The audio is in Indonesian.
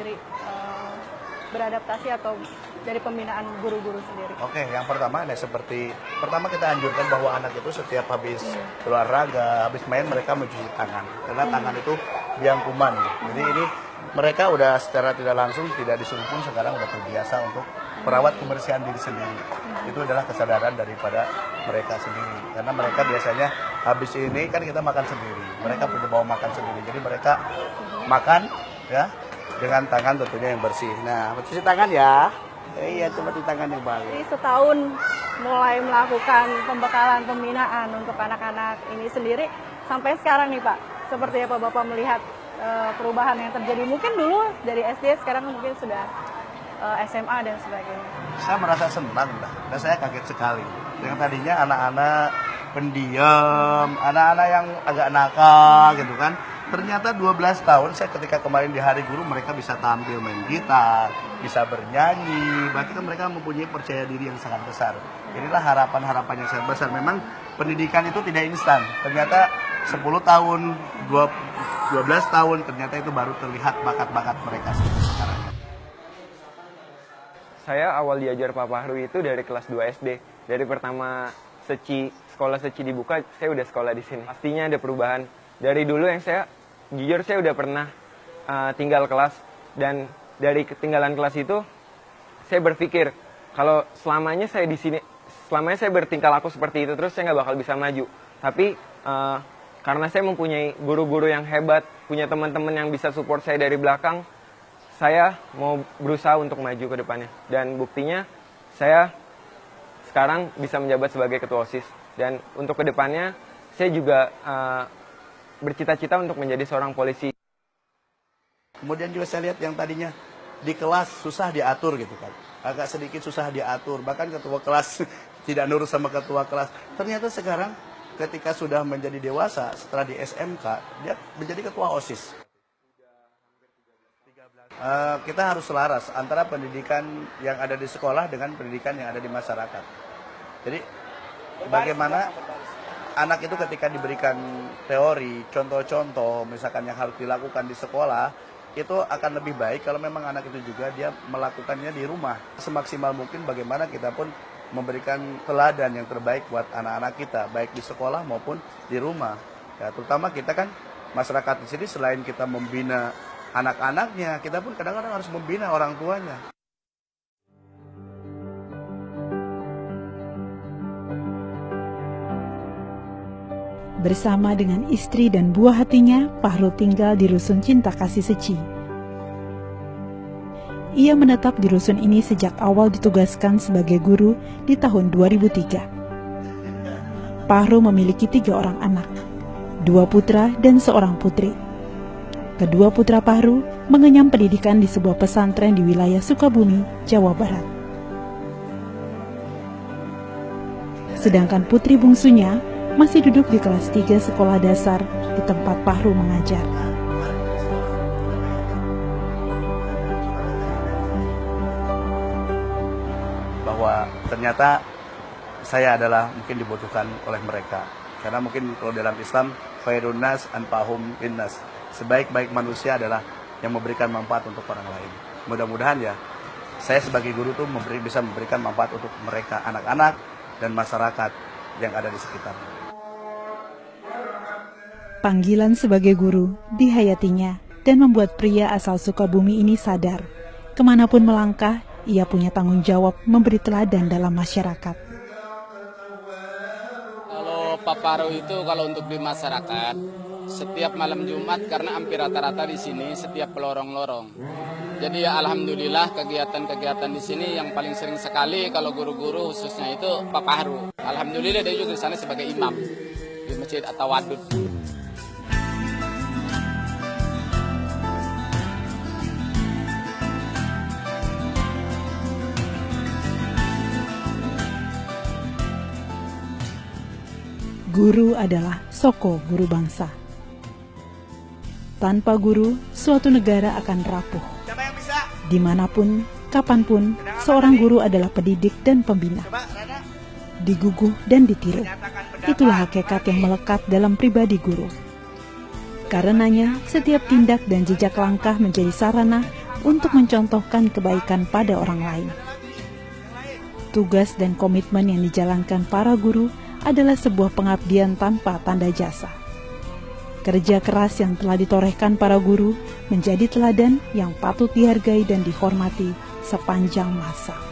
sendiri beradaptasi atau dari pembinaan guru-guru sendiri? Oke, yang pertama pertama kita anjurkan bahwa anak itu setiap habis olahraga, habis main mereka mencuci tangan. Karena tangan itu biang kuman. Jadi ini mereka udah secara tidak langsung, tidak disuruh pun sekarang udah terbiasa untuk merawat kebersihan diri sendiri. Itu adalah kesadaran daripada mereka sendiri. Karena mereka biasanya habis ini kan kita makan sendiri. Mereka punya bawa makan sendiri. Jadi mereka makan ya dengan tangan tentunya yang bersih. Nah, mencuci tangan ya. Iya, cuma di tangan yang baik. Jadi setahun mulai melakukan pembekalan pembinaan untuk anak-anak ini sendiri sampai sekarang nih Pak. Seperti apa Bapak melihat perubahan yang terjadi? Mungkin dulu dari SD, sekarang mungkin sudah SMA dan sebagainya. Saya merasa senang dan saya kaget sekali. Yang tadinya anak-anak pendiam, anak-anak yang agak nakal gitu kan. Ternyata 12 tahun saya ketika kemarin di Hari Guru mereka bisa tampil main gitar, bisa bernyanyi, bahkan mereka mempunyai percaya diri yang sangat besar. Inilah harapan-harapan yang sangat besar. Memang pendidikan itu tidak instan. Ternyata 10 tahun, 12 tahun ternyata itu baru terlihat bakat-bakat mereka sekarang. Saya awal diajar Pak Fahru itu dari kelas 2 SD. Dari pertama sekolah Seci dibuka, saya udah sekolah di sini. Pastinya ada perubahan. Dari dulu yang jujur saya udah pernah tinggal kelas. Dan dari ketinggalan kelas itu, saya berpikir, kalau selamanya saya di sini, selamanya saya bertingkah laku seperti itu, terus saya nggak bakal bisa maju. Tapi karena saya mempunyai guru-guru yang hebat, punya teman-teman yang bisa support saya dari belakang, saya mau berusaha untuk maju ke depannya. Dan buktinya, saya sekarang bisa menjabat sebagai ketua OSIS. Dan untuk ke depannya, saya juga bercita-cita untuk menjadi seorang polisi. Kemudian juga saya lihat yang tadinya di kelas susah diatur gitu kan. Agak sedikit susah diatur. Bahkan ketua kelas tidak nurut sama ketua kelas. Ternyata sekarang ketika sudah menjadi dewasa, setelah di SMK, dia menjadi ketua OSIS. Kita harus selaras antara pendidikan yang ada di sekolah dengan pendidikan yang ada di masyarakat. Jadi bagaimana anak itu ketika diberikan teori, contoh-contoh misalkan yang harus dilakukan di sekolah, itu akan lebih baik kalau memang anak itu juga dia melakukannya di rumah. Semaksimal mungkin bagaimana kita pun memberikan teladan yang terbaik buat anak-anak kita, baik di sekolah maupun di rumah. Ya, terutama kita kan masyarakat di sini selain kita membina anak-anaknya, kita pun kadang-kadang harus membina orang tuanya. Bersama dengan istri dan buah hatinya, Fahru tinggal di Rusun Cinta Kasih Seci. Ia menetap di rusun ini sejak awal ditugaskan sebagai guru di tahun 2003. Fahru memiliki 3 orang anak, 2 putra dan 1 putri. Kedua putra Fahru mengenyam pendidikan di sebuah pesantren di wilayah Sukabumi, Jawa Barat. Sedangkan putri bungsunya masih duduk di kelas 3 sekolah dasar di tempat Fahru mengajar. Bahwa ternyata saya adalah mungkin dibutuhkan oleh mereka. Karena mungkin kalau dalam Islam, khairun nas anfa'uhum linnas. Sebaik-baik manusia adalah yang memberikan manfaat untuk orang lain. Mudah-mudahan ya, saya sebagai guru tuh bisa memberikan manfaat untuk mereka, anak-anak dan masyarakat yang ada di sekitar. Panggilan sebagai guru dihayatinya dan membuat pria asal Sukabumi ini sadar, kemanapun melangkah, ia punya tanggung jawab memberi teladan dalam masyarakat. Kalau Pak Fahru itu kalau untuk di masyarakat, setiap malam Jumat karena hampir rata-rata di sini setiap lorong-lorong. Jadi ya alhamdulillah kegiatan-kegiatan di sini yang paling sering sekali kalau guru-guru khususnya itu Pak Fahru. Alhamdulillah dia juga di sana sebagai imam di Masjid At-Tawadud. Guru adalah soko guru bangsa. Tanpa guru, suatu negara akan rapuh. Dimanapun, kapanpun, seorang guru adalah pendidik dan pembina. Diguguh dan ditiru. Itulah hakikat yang melekat dalam pribadi guru. Karenanya, setiap tindak dan jejak langkah menjadi sarana untuk mencontohkan kebaikan pada orang lain. Tugas dan komitmen yang dijalankan para guru adalah sebuah pengabdian tanpa tanda jasa. Kerja keras yang telah ditorehkan para guru menjadi teladan yang patut dihargai dan dihormati sepanjang masa.